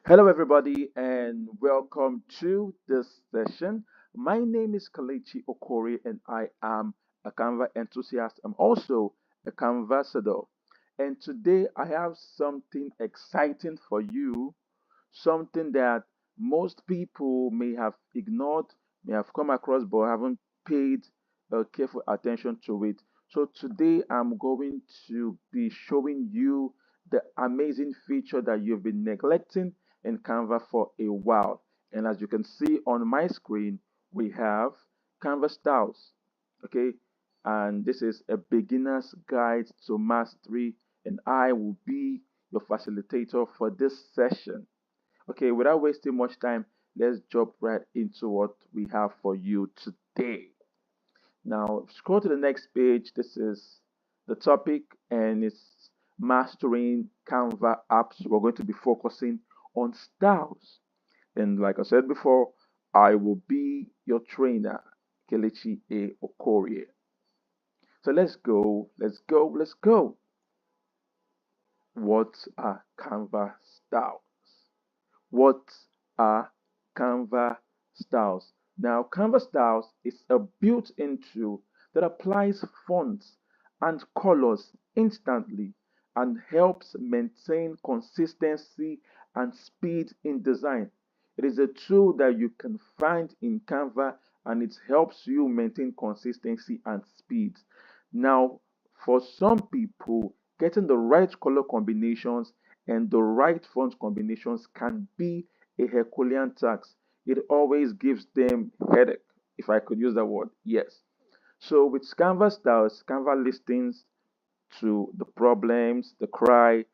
Hello, everybody, and welcome to this session. My name is Kalechi Okori, and I am a Canva enthusiast. I'm also a Canvassador. And today I have something exciting for you, something that most people may have ignored, may have come across, but haven't paid careful attention to it. So today I'm going to be showing you the amazing feature that you've been neglecting in Canva for a while. And as you can see on my screen, we have Canva styles. Okay, and this is a beginner's guide to mastery, and I will be your facilitator for this session. Okay, without wasting much time, let's jump right into what we have for you today. Now, scroll to the next page. This is the topic, and it's mastering Canva apps. We're going to be focusing on styles. And like I said before, I will be your trainer, Kelechi A. Okorie. So let's go, let's go, let's go. What are Canva styles? What are Canva styles? Now, Canva styles is a built-in tool that applies fonts and colors instantly and helps maintain consistency and speed in design. It is a tool that you can find in Canva and it helps you maintain consistency and speed. Now, for some people, getting the right color combinations and the right font combinations can be a Herculean task. It always gives them headache, if I could use that word. Yes. So with Canva styles, Canva listens to the problems, the cry,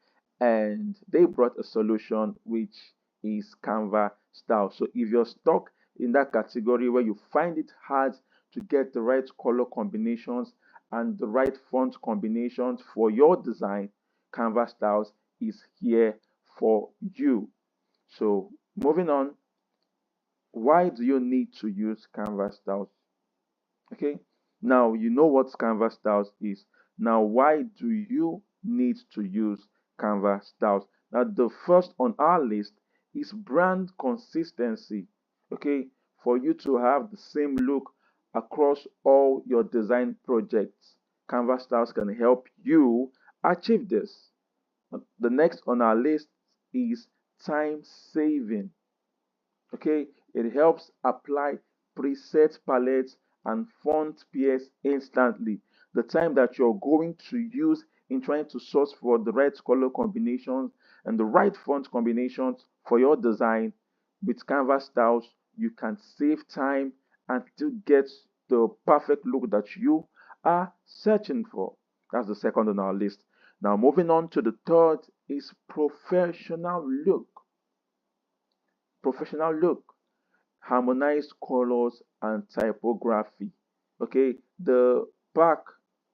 and they brought a solution which is Canva style. So if you're stuck in that category where you find it hard to get the right color combinations and the right font combinations for your design, Canva styles is here for you. So moving on, why do you need to use Canva styles? Okay, now you know what Canva styles is. Now, why do you need to use Canva styles? Now, the first on our list is brand consistency. Okay, for you to have the same look across all your design projects, Canva styles can help you achieve this. The next on our list is time saving. Okay, it helps apply preset palettes and font pairs instantly. The time that you're going to use in trying to source for the right color combinations and the right font combinations for your design with Canva styles, you can save time and still get the perfect look that you are searching for. That's the second on our list. Now, moving on to the third is professional look. Professional look, harmonized colors and typography. Okay, the back,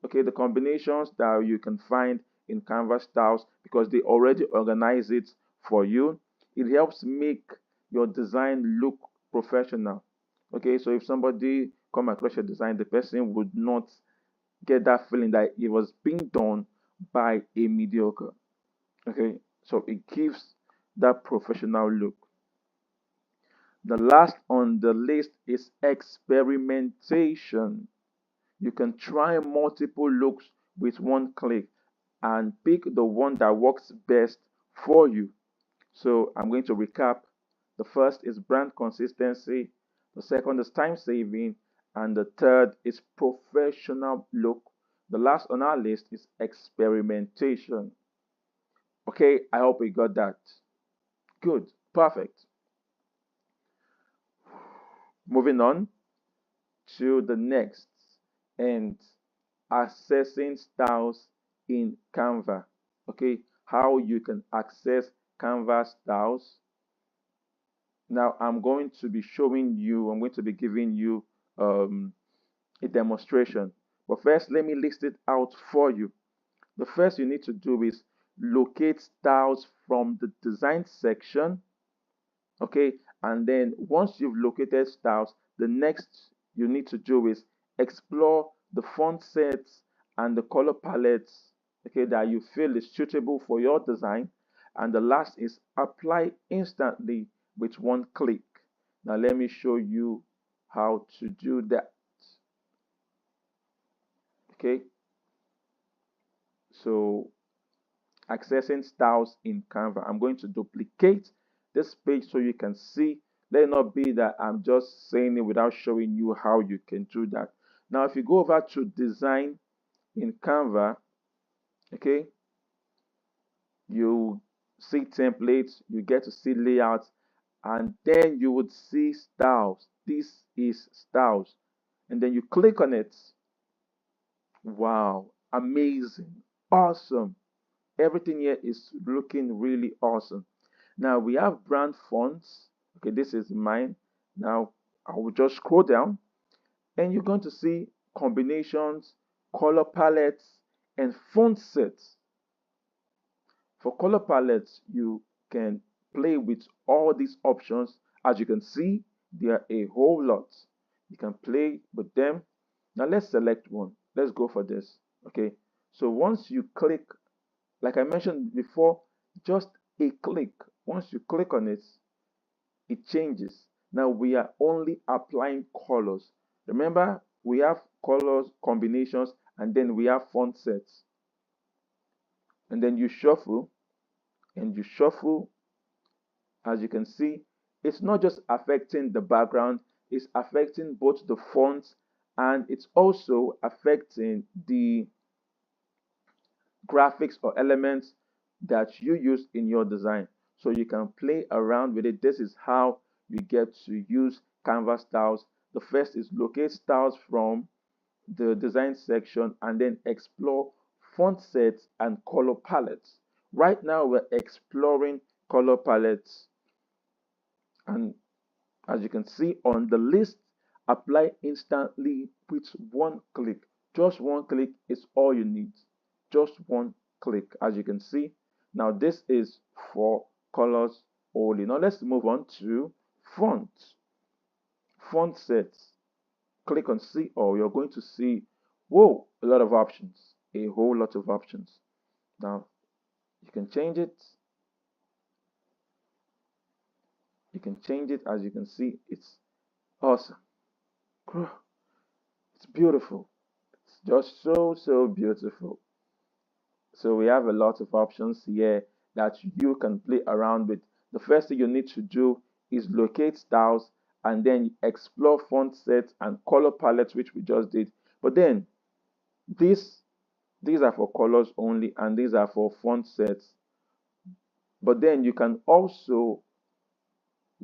okay, the combinations that you can find in Canva styles because they already organize it for you. It helps make your design look professional. Okay, so if somebody come across your design, the person would not get that feeling that it was being done by a mediocre. Okay, so it gives that professional look. The last on the list is experimentation. You can try multiple looks with one click and pick the one that works best for you. So I'm going to recap. The first is brand consistency, the second is time saving, and the third is professional look. The last on our list is experimentation. Okay, I hope we got that. Good, perfect. Moving on to the next and accessing styles in Canva. Okay, how you can access Canva styles. Now I'm going to be giving you a demonstration. But first, let me list it out for you. The first you need to do is locate styles from the design section. Okay, and then once you've located styles, the next you need to do is explore the font sets and the color palettes, okay, that you feel is suitable for your design, And the last is apply instantly with one click. Now let me show you how to do that. Okay, so accessing styles in Canva. I'm going to duplicate this page so you can see. Let it not be that I'm just saying it without showing you how you can do that. Now, if you go over to design in Canva, okay, you see templates, you get to see layouts, and then you would see styles. This is styles. And then you click on it. Wow, amazing, awesome. Everything here is looking really awesome. Now we have brand fonts. Okay, this is mine. Now I will just scroll down and you're going to see combinations, color palettes, and font sets. For color palettes, you can play with all these options. As you can see, there are a whole lot. You can play with them. Now let's select one. Let's go for this. Okay, so once you click, like I mentioned before, just a click. Once you click on it, it changes. Now we are only applying colors. Remember, we have colors, combinations, and then we have font sets. And then you shuffle, and you shuffle. As you can see, it's not just affecting the background, it's affecting both the fonts and it's also affecting the graphics or elements that you use in your design. So you can play around with it. This is how you get to use Canva styles. The first is locate styles from the design section and then explore font sets and color palettes. Right now we're exploring color palettes, and as you can see on the list, apply instantly with one click. Just one click is all you need. Just one click, as you can see. Now this is for colors only. Now let's move on to fonts. Font sets. Click on see all. You're going to see, whoa, a lot of options. A whole lot of options. Now you can change it. You can change it. As you can see, it's awesome. It's beautiful. It's just so beautiful. So we have a lot of options here that you can play around with. The first thing you need to do is locate styles and then explore font sets and color palettes, which we just did. But then these are for colors only and these are for font sets. But then you can also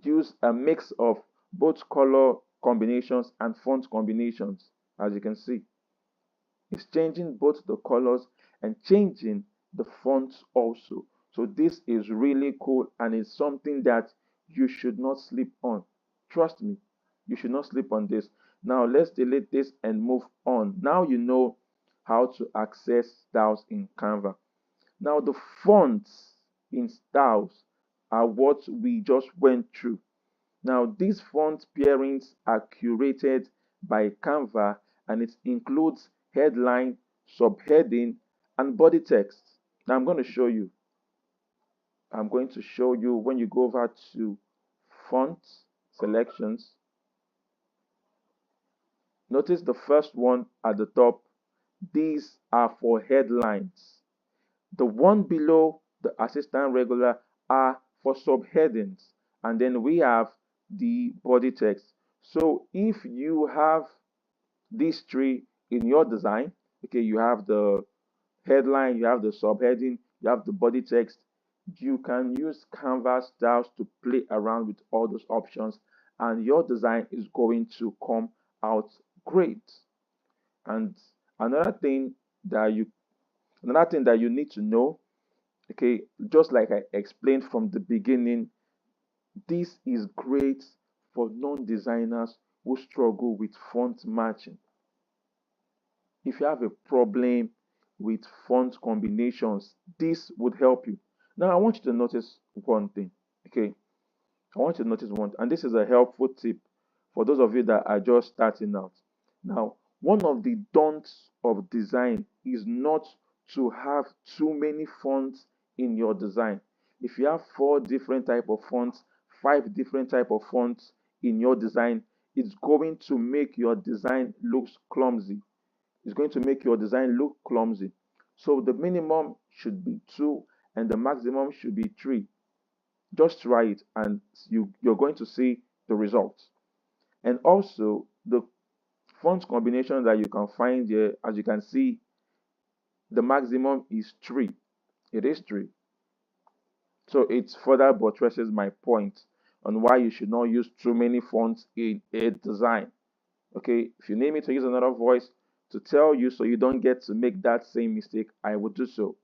use a mix of both color combinations and font combinations. As you can see, it's changing both the colors and changing the fonts also. So this is really cool and it's something that you should not sleep on. Trust me, you should not sleep on this. Now let's delete this and move on. Now you know how to access styles in Canva. Now the fonts in styles are what we just went through. Now these font pairings are curated by Canva and it includes headline, subheading, and body text. Now I'm going to show you. I'm going to show you when you go over to font selections. Notice the first one at the top. These are for headlines. The one below the assistant regular are for subheadings. And then we have the body text. So if you have these three in your design, okay, you have the headline, you have the subheading, you have the body text, you can use Canva styles to play around with all those options and your design is going to come out great. And another thing that you need to know, okay, just like I explained from the beginning, this is great for non-designers who struggle with font matching. If you have a problem with font combinations, this would help you. Now, I want you to notice one thing. Okay, I want you to notice one, and this is a helpful tip for those of you that are just starting out. Now, one of the don'ts of design is not to have too many fonts in your design. if you have 4 different type of fonts, 5 different type of fonts in your design, it's going to make your design looks clumsy. It's going to make your design look clumsy. So the minimum should be 2 and the maximum should be 3. Just try it and you're going to see the results. And also the font combination that you can find here, as you can see, the maximum is 3. It is 3. So it further buttresses my point on why you should not use too many fonts in a design. Okay, if you need me to use another voice to tell you so you don't get to make that same mistake, I will do so.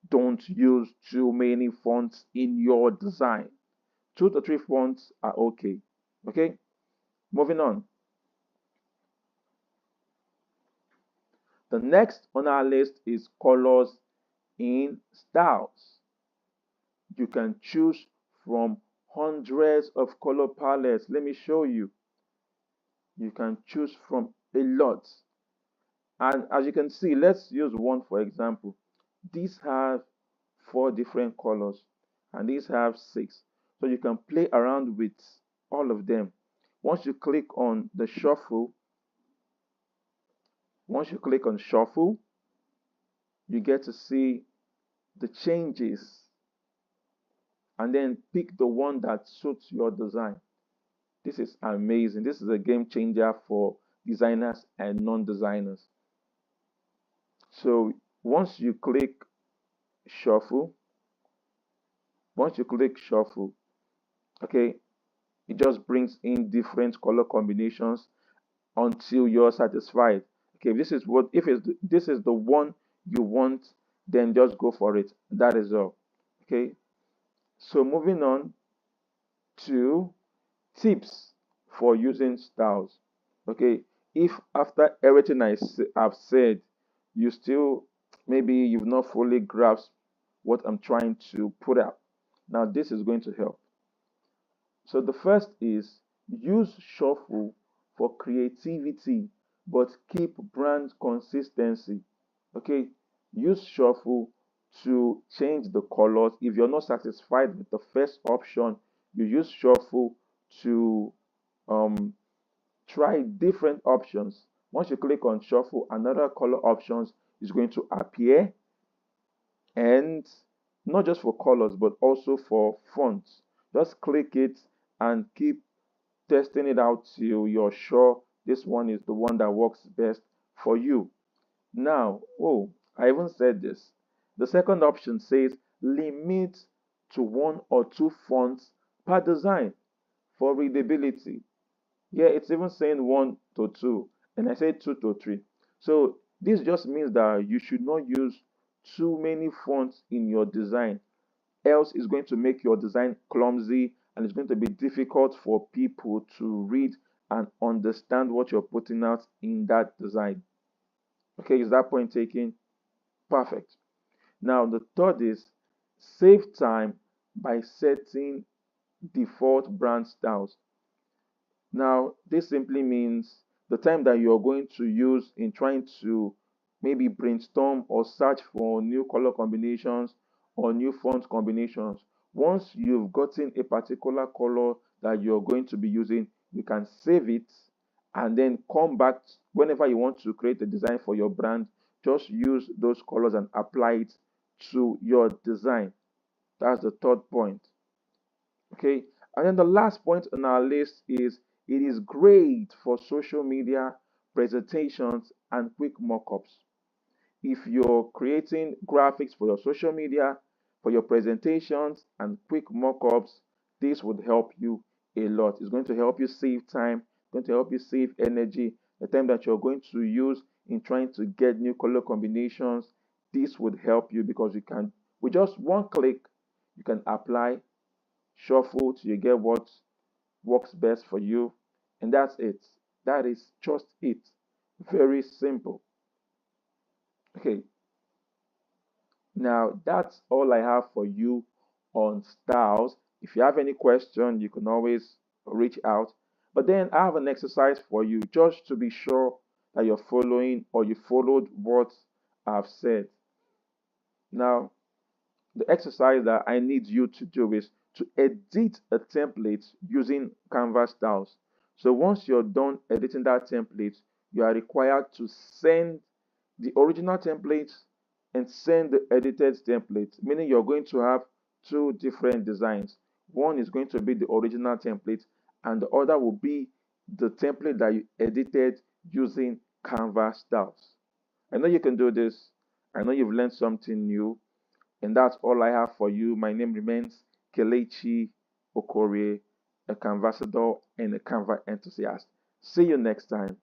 Don't use too many fonts in your design. 2 to 3 fonts are okay. Okay, moving on. The next on our list is colors in styles. You can choose from hundreds of color palettes. Let me show you. You can choose from a lot. And as you can see, let's use one for example. These have 4 different colors and these have 6. So you can play around with all of them. Once you click on the shuffle, you get to see the changes and then pick the one that suits your design. This is amazing. This is a game changer for designers and non-designers. So once you click shuffle, okay, it just brings in different color combinations until you're satisfied. Okay, this is the one you want, then just go for it. That is all. Okay, so moving on to tips for using styles. Okay, if after everything I've said, you still, maybe you've not fully grasped what I'm trying to put out, now this is going to help. So the first is use shuffle for creativity, but keep brand consistency. Okay, use shuffle to change the colors. If you're not satisfied with the first option, you use shuffle to um, try different options. Once you click on shuffle, another color options is going to appear, and not just for colors but also for fonts. Just click it and keep testing it out till you're sure this one is the one that works best for you. Now, oh, I even said this. The second option says limit to 1 or 2 fonts per design for readability. Yeah, it's even saying 1 to 2, and I said 2 to 3. So this just means that you should not use too many fonts in your design, else it's going to make your design clumsy and it's going to be difficult for people to read and understand what you're putting out in that design. Okay, is that point taken? Perfect. Now the third is save time by setting default brand styles. Now, this simply means the time that you're going to use in trying to maybe brainstorm or search for new color combinations or new font combinations. Once you've gotten a particular color that you're going to be using, you can save it and then come back whenever you want to create a design for your brand. Just use those colors and apply it to your design. That's the third point. Okay, and then the last point on our list is it is great for social media presentations and quick mockups. If you're creating graphics for your social media, for your presentations and quick mockups, this would help you a lot. It's going to help you save time, it's going to help you save energy, the time that you're going to use in trying to get new color combinations. This would help you because you can, with just one click, you can apply, shuffle till you get what works best for you, and that's it. That is just it. Very simple. Okay, now that's all I have for you on styles. If you have any question, you can always reach out. But then I have an exercise for you just to be sure that you're following or you followed what I've said. Now, The exercise that I need you to do is to edit a template using Canva styles. So once you're done editing that template, you are required to send the original template and send the edited template, meaning you're going to have two different designs. One is going to be the original template, and the other will be the template that you edited using Canva styles. I know you can do this. I know you've learned something new. And that's all I have for you. My name remains Kelechi Okorie, a Canvasador and a Canva enthusiast. See you next time.